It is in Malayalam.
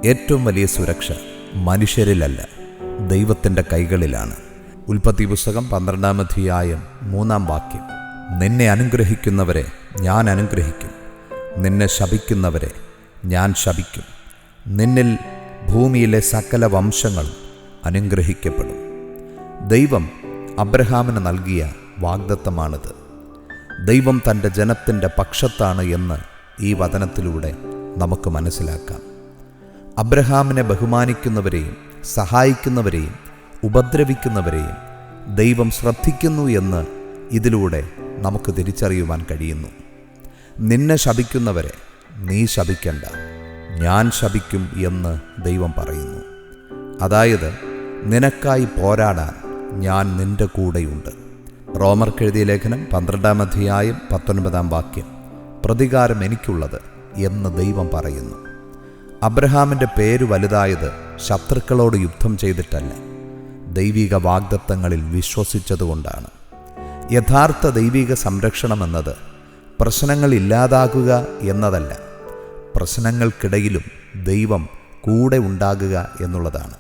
ഏറ്റവും വലിയ സുരക്ഷ മനുഷ്യരിലല്ല, ദൈവത്തിൻ്റെ കൈകളിലാണ്. ഉൽപ്പത്തി പുസ്തകം 12-ാം അധ്യായം 3-ാം വാക്യം. നിന്നെ അനുഗ്രഹിക്കുന്നവരെ ഞാൻ അനുഗ്രഹിക്കും, നിന്നെ ശപിക്കുന്നവരെ ഞാൻ ശപിക്കും. നിന്നിൽ ഭൂമിയിലെ സകല വംശങ്ങളും അനുഗ്രഹിക്കപ്പെടും. ദൈവം അബ്രഹാമിന് നൽകിയ വാഗ്ദത്തമാണിത്. ദൈവം തൻ്റെ ജനത്തിൻ്റെ പക്ഷത്താണ് എന്ന് ഈ വചനത്തിലൂടെ നമുക്ക് മനസ്സിലാക്കാം. അബ്രഹാമിനെ ബഹുമാനിക്കുന്നവരെയും സഹായിക്കുന്നവരെയും ഉപദ്രവിക്കുന്നവരെയും ദൈവം ശ്രദ്ധിക്കുന്നു എന്ന് ഇതിലൂടെ നമുക്ക് തിരിച്ചറിയുവാൻ കഴിയുന്നു. നിന്നെ ശപിക്കുന്നവരെ നീ ശപിക്കണ്ട, ഞാൻ ശപിക്കും എന്ന് ദൈവം പറയുന്നു. അതായത്, നിനക്കായി പോരാടാൻ ഞാൻ നിന്റെ കൂടെയുണ്ട്. റോമർക്കെഴുതിയ ലേഖനം 12-ാം അധ്യായം 19-ാം വാക്യം. പ്രതികാരം എനിക്കുള്ളത് എന്ന് ദൈവം പറയുന്നു. അബ്രഹാമിൻ്റെ പേര് വലുതായത് ശത്രുക്കളോട് യുദ്ധം ചെയ്തിട്ടല്ല, ദൈവിക വാഗ്ദത്തങ്ങളിൽ വിശ്വസിച്ചതുകൊണ്ടാണ്. യഥാർത്ഥ ദൈവിക സംരക്ഷണം എന്നത് പ്രശ്നങ്ങൾ ഇല്ലാതാകുക എന്നതല്ല, പ്രശ്നങ്ങൾക്കിടയിലും ദൈവം കൂടെ ഉണ്ടാകുക എന്നുള്ളതാണ്.